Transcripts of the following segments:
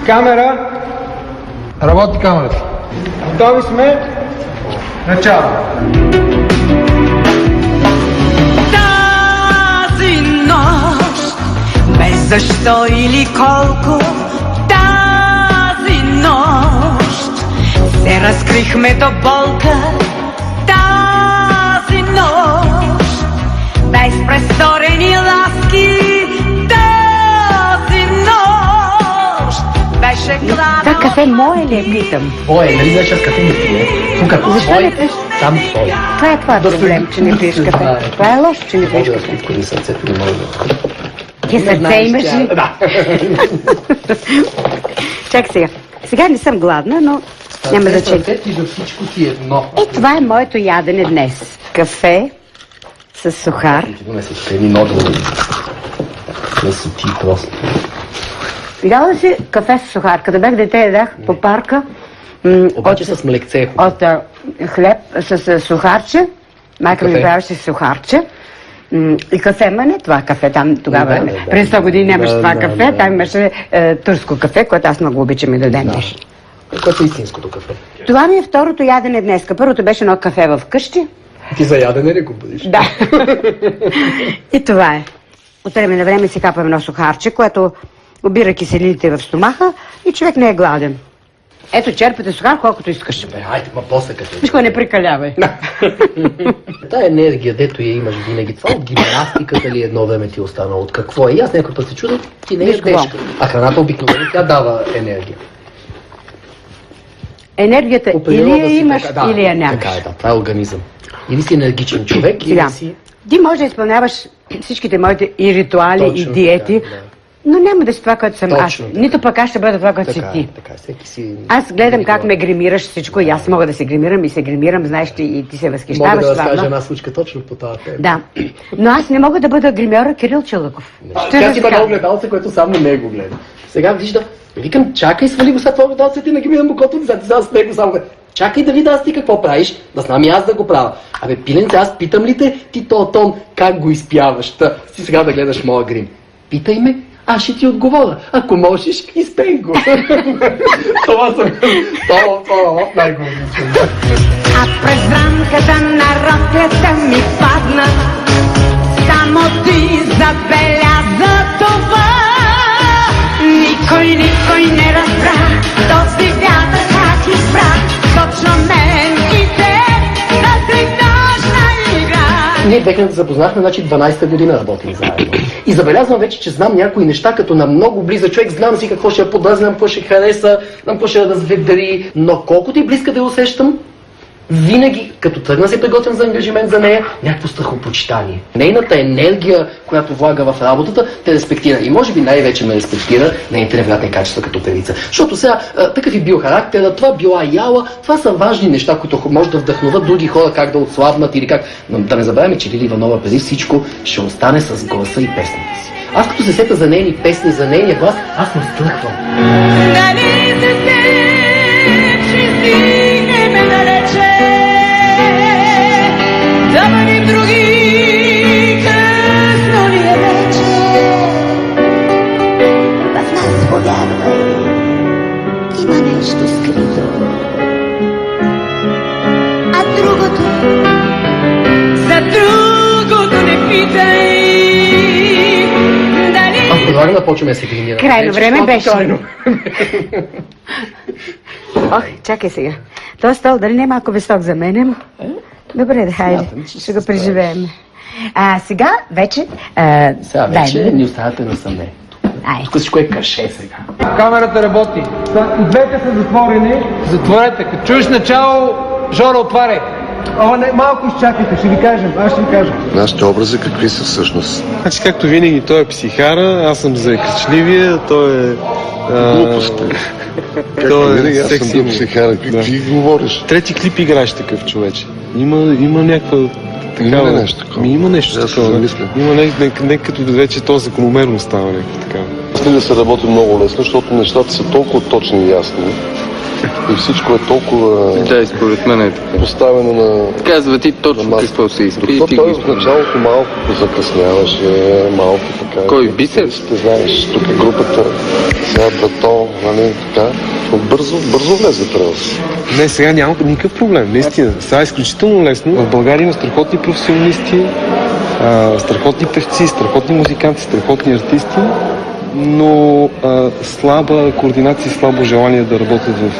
Камера. Работи камерата. Готови сме. Начало. Тази нощ, без защо или колко, тази нощ се разкрихме до болка. Тази нощ, без престорени ласки. Тази нощ беше гладна. Това кафе мое ли е, питам? Твое, нали знаеш, аз кафе не пия? Тук Защо не пиеш? Там твое. Това е твой проблем, че не пиеш кафе. Това е лошо, че не пиеш Може да кафе. спитколи сърцето, не може да... Ти сърце имаш ли? Да. Чакай сега. Сега не съм гладна, но няма значение. Сърцето и за всичко си едно. Това е моето ядене днес. Кафе с сухар. Ти донесе тук едни нодове. Не са ти просто. Видяла ли си кафе с сухар? Като бях дете, ядах по парка. Обаче с млекце. От хлеб с сухарче. Майка ми правеше сухарче. И кафе, ма не това кафе там тогава. През 100 години нямаше това кафе, там имаше турско кафе, което аз много обичам и до ден днешен. Което е истинското кафе. Това ми е второто ядене днес. Първото беше едно кафе в къщи. Ти за ядене ли го бъдеш? Да. И това е. От време на време си капам едно сухарче, което обира киселините в стомаха и човек не е гладен. Ето, черпате сухар колкото искаш. Бе, хайде, ма после кафе. Виж, не прикалявай. Тая енергия, дето я имаш винаги, това от гимнастиката ли едно време ти е останало? От какво е? И аз някой път се чудя, ти не Виж ядеш. А храната обикновено тя дава енергия. Енергията или я имаш, така, или я нямаш. Така е, да, това е организъм. Или си енергичен човек, Сега, или си... ти можеш да изпълняваш всичките моите и ритуали, Точно и диети, така, да. но няма да си това, което съм Точно аз. така. Нито пък аз ще бъда това, което си Така, ти. така, всеки си... Аз гледам как ме гримираш всичко и аз мога да се гримирам и се гримирам, знаеш ти, и ти се Мога възхищаваш да разкажа славно. една случка точно по тази тема. Да, но аз не мога да бъда гримьора Кирил Челъков. Ще Тя си има разкажа. огледалце, което само него гледа. Сега вижда, викам, чакай, свали го сега това огледалце, ти нагримирам бокото, сега с него само гледа. Чакай да видя аз ти какво правиш, да знам и аз да го правя. Абе, пиленце, аз питам ли те, ти то тон, как го изпяваш? Та, си сега да гледаш моя грим. Питай ме, аз ще ти отговоря. Ако можеш, изпей го. Това съм... Това най-големия. А през рамката на роклята ми падна, само ти забеляза това. Никой не разбра, този вятър как избра, точно мен и те да си нощна игра. Ние бехме да запознахме, значи 12-та година работим заедно. И забелязвам вече, че знам някои неща, като на много близък човек, знам си какво ще я подразня, какво ще хареса, какво ще я разведри, но колкото и близка да я усещам, винаги, като тръгна се приготвям за ангажимент за нея, някакво страхопочитание. Нейната енергия, която влага в работата, те респектира. И може би най-вече ме респектира нейните невероятни качества като певица. Защото сега такъв и бил характера, това била яла, това са важни неща, които може да вдъхноват други хора как да отслабнат или как. Но да не забравяме, че Лили Иванова преди всичко ще остане с гласа и песните си. Аз като се сета за нейни песни, за нейния глас, аз настръхвам. Дали се сечи си не ме нарече, да бъдем други, късно ли е вече. В нас, повярвай, има нещо скрито, а другото, за другото не питай. Аз предлагам да почваме да се гримираме. Крайно време беше. Крайно. Ох, чакай сега. Този стол дали не е малко висок за мен? Добре, да, хайде. Смятам, че Ще го се справиш. преживеем. Сега вече... Сега вече ни оставате на съмнението. Ай. Тук всичко е каше сега. Камерата работи. И двете са затворени. Затворете. Като чуеш начало, Жора, отваряй. Малко изчакайте, ще ви кажем. Аз ще ви кажа. Нашите образи какви са всъщност? Значи, както винаги, той е психара, аз съм заекачливия, той е... Глупости. Както той винаги, е аз съм секси. бил психара. Какви говориш? Трети клип играеш такъв човече. Има някаква... Има ли нещо такова? Има нещо Аз се такова. замисля. Има не като вече то закономерно става някакво такава. Мисля да се работи много лесно, защото нещата са толкова точни и ясни. И всичко е толкова Да, и според мен е така. поставено на... Казва ти точно какво се иска и ти го Той в изпълняваш. началото малко закъсняваше, малко така. Кой, Бисер? Ще знаеш, тук е групата, сега Брато, нали, така. Но бързо влезе при нас. Не, сега няма никакъв проблем, наистина. Сега е изключително лесно. В България има страхотни професионалисти, страхотни певци, страхотни музиканти, страхотни артисти, но слаба координация, слабо желание да работят в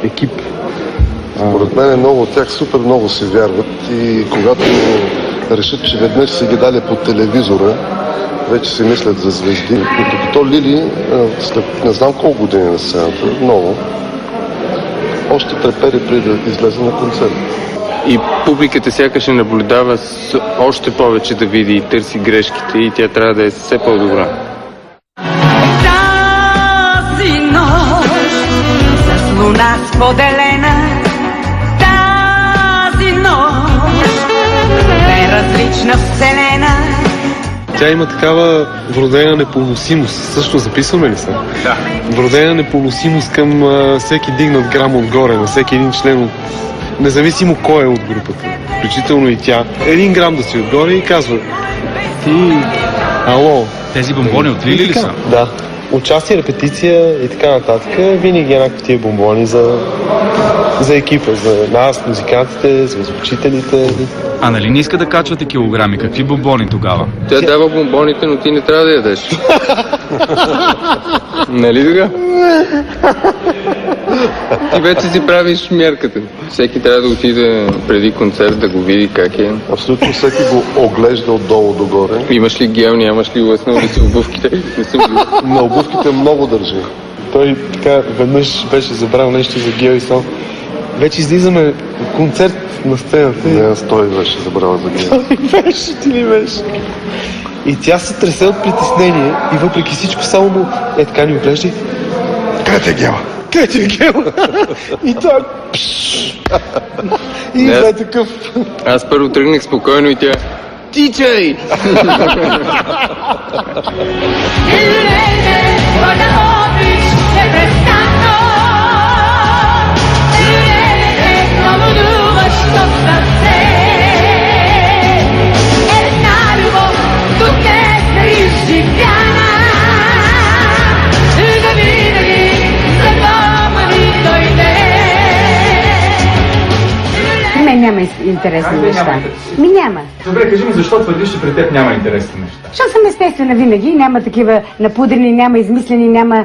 екип. Според мен много от тях супер много си вярват и когато решат, че веднъж си ги дали по телевизора, вече си мислят за звезди. Докато Лили, след не знам колко години на сцената, много, още трепери преди да излезе на концерт. И публиката сякаш наблюдава още повече да види и търси грешките и тя трябва да е все по-добра. Тази нощ с луна споделена, тази нощ е различна вселена. Тя има такава вродена непоносимост. Също записваме ли се? Да. Вродена непоносимост към всеки дигнат грам отгоре, на всеки един член от... Независимо кой е от групата. Включително и тя. Един грам да си отгоре и казва: ти, ало. Тези бомбони от Лили ли са? Да. Участие, репетиция и така нататък. Винаги еднакво тия бомбони за екипа, за нас, музикантите, за звучителите. А нали не иска да качвате килограми? Какви бомбони тогава? Тя дава бомбоните, но ти не трябва да ядеш. Нали така? Ти вече си правиш мярката. Всеки трябва да отиде преди концерт да го види как е. Абсолютно всеки го оглежда отдолу догоре. Имаш ли гел, нямаш ли лъснал ли си обувките? Не съм ли? На обувките много държи. Той така веднъж беше забрал нещо за гел и сам. Вече излизаме концерт на сцената. Не, той беше забрал за гел. Беше, ти ли беше? И тя се тресе от притеснение и въпреки всичко само му е така ни оглежда и... Къде те гела? Къде ти е гела? И той... И Не. е такъв... Аз първо тръгнах спокойно и тя... Тичай! При мен няма интересни неща. Ми няма. Добре, кажи ми защо твърдиш, че при теб няма интересни неща? Защото съм естествена винаги, няма такива напудрени, няма измислени, няма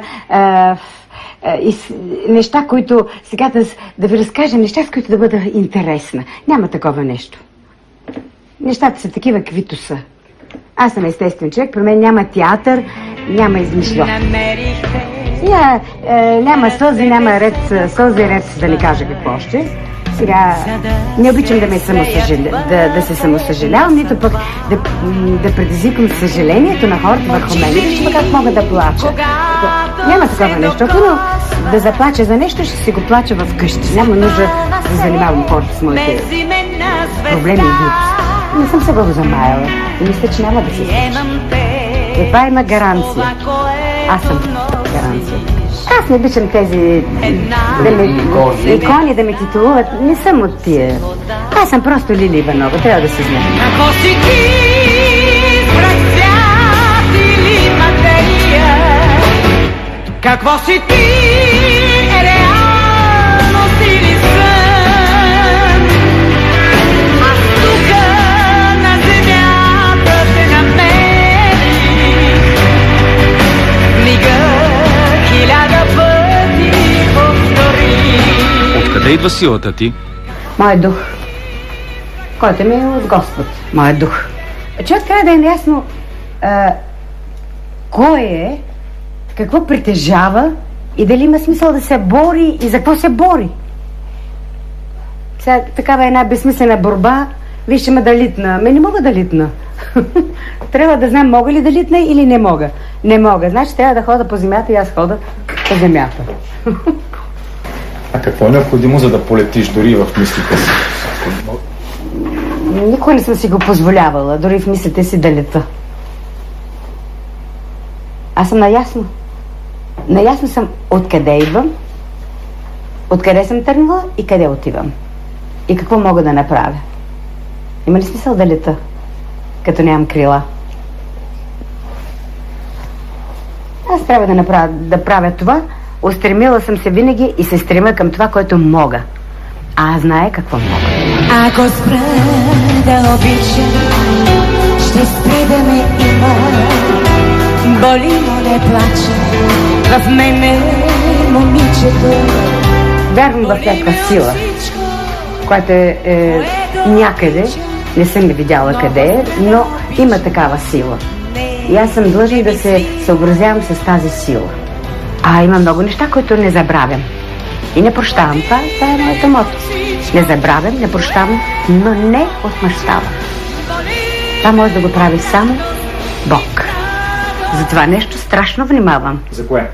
неща, които сега да ви разкажа, неща, с които да бъда интересна. Няма такова нещо. Нещата са такива, каквито са. Аз съм естествен човек, при мен няма театър, няма измишло. Няма сълзи, няма ред, сълзи ред, да не кажа какво още. Сега не обичам да се самосъжалявам, нито пък да предизвикам съжалението на хората върху мен. Вижте как мога да плача. Няма такова нещо. Ако да заплача за нещо, ще си го плача в къщи. Няма нужда да занимавам хората с моите проблеми и глупости. Не съм се го замаяла и мисля, че няма да се случи. Това има гаранция. Аз съм гаранция. Аз не обичам тези икони да ме титулуват. Не съм от тия. Аз съм просто Лили Иванова, трябва да се знае. Ако си ти пред свят или материя, какво си ти, реалност или сън? Аз тука на земята те намерих, мига хиляда пъти повторих. Откъде идва силата ти? Моят дух, който ми е от Господ. Моят дух. Човек трябва да е наясно кой е, какво притежава и дали има смисъл да се бори и за какво се бори. Сега такава една безсмислена борба, вижте ме да литна. Не мога да литна. Трябва да знам мога ли да литна или не мога. Не мога. Значи трябва да хода по земята и аз хода по земята. А какво е необходимо, за да полетиш дори в мислите си? Никога не съм си го позволявала, дори в мислите си да лета. Аз съм наясно. Наясно съм откъде идвам откъде съм тръгнала и къде отивам. И какво мога да направя. Има ли смисъл да лета, като нямам крила? Аз трябва да правя това. Устремила съм се винаги и се стремя към това, което мога. А аз знае какво мога. Ако спра да обичам, ще спре да ме има. Боли, но не плача, в мене момичето. Вярвам в някаква сила, която е някъде, не съм я видяла къде е, но има такава сила. И аз съм длъжна да се съобразявам с тази сила. Има много неща, които не забравям. И не прощавам. Това е моята мото. Не забравям, не прощавам, но не отмъщавам. Това може да го прави само Бог. Затова нещо страшно внимавам. За кое?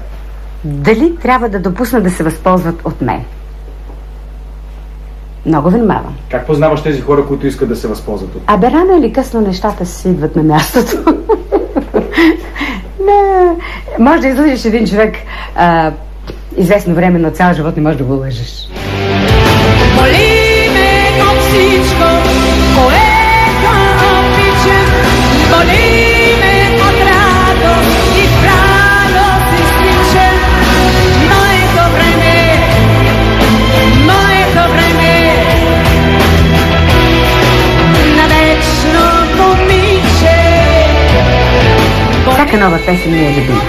Дали трябва да допусна да се възползват от мен? Много внимавам. Как познаваш тези хора, които искат да се възползват от? Рано или късно нещата си идват на мястото. Не, може да излъжеш един човек известно време, но цял живот не можеш да го лъжеш. Боли ме от всичко, което обичам. Боли ме от радост и в радост се изтичам. Моето време, навечно момиче. Всяка нова песен ми е любима.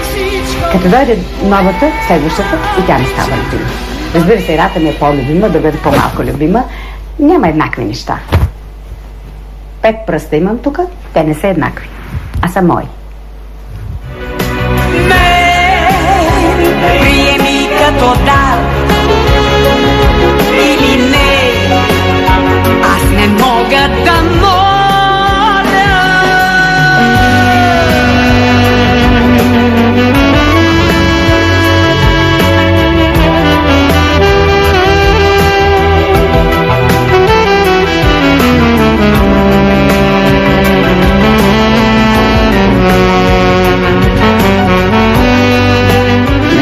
Като дойде новата, следващата и тя не става любима. Разбира се, едната ми е по-любима, да бъде по-малко любима. Няма еднакви неща. 5 пръста имам тук, те не са еднакви, а са мои. Приеми като дар или не, аз не мога да моля.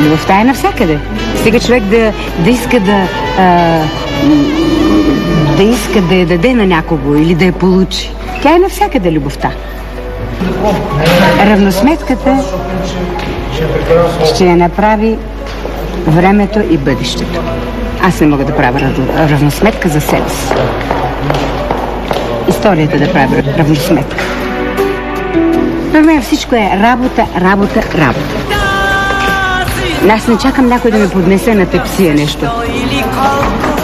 Любовта е навсякъде. Сега човек да иска да иска да я даде на някого или да я получи. Тя е навсякъде любовта. Равносметката ще я направи времето и бъдещето. Аз не мога да правя равносметка за себе си. Историята да прави равносметка. В мен всичко е работа. Аз не чакам някой да ме поднесе на тепсия нещо.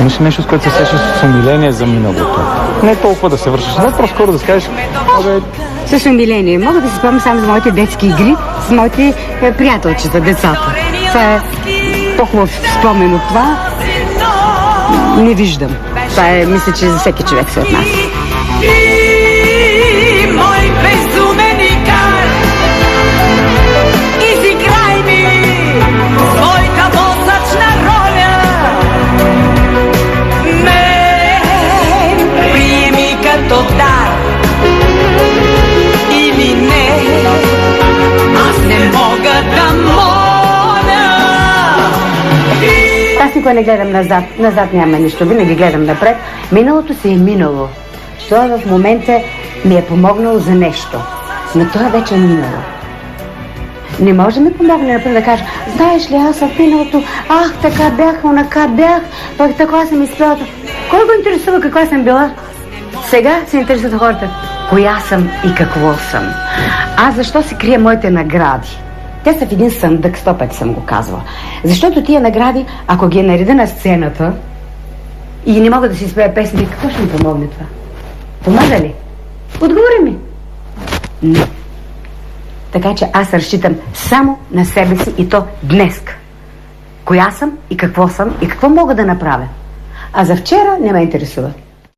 Имаш нещо, с което се сещаш с умиление за миналото? Не толкова да се вършиш, но по-скоро да скажеш, С умиление. Мога да се спомня само за моите детски игри с моите приятелчета, децата. Това е по-хубав спомен от това. Не виждам. Това е, мисля, че за всеки човек се отнася. Мой безумен игар, изиграй ми своята мозъчна роля. Мен приеми като дар или не, аз не мога да моля. Аз никога не гледам назад. Назад няма нищо. Винаги гледам напред. Миналото си е минало. Това в момента ми е помогнало за нещо. Но това вече е минало. Не може да ми помогне напред да кажа, знаеш ли, аз в миналото, така бях, онака бях, пък така съм изпела. Кой го интересува каква съм била? Сега се интересуват хората. Коя съм и какво съм. Аз защо се крия моите награди? Те са в един съндък, 100 пъти съм го казвала. Защото тия награди, ако ги нареда на сцената и не мога да си изпея песни, какво ще ми помогне това? Помага ли? Отговори ми. Не. Така че аз разчитам само на себе си и то днеска. Коя съм и какво мога да направя. А за вчера не ме интересува.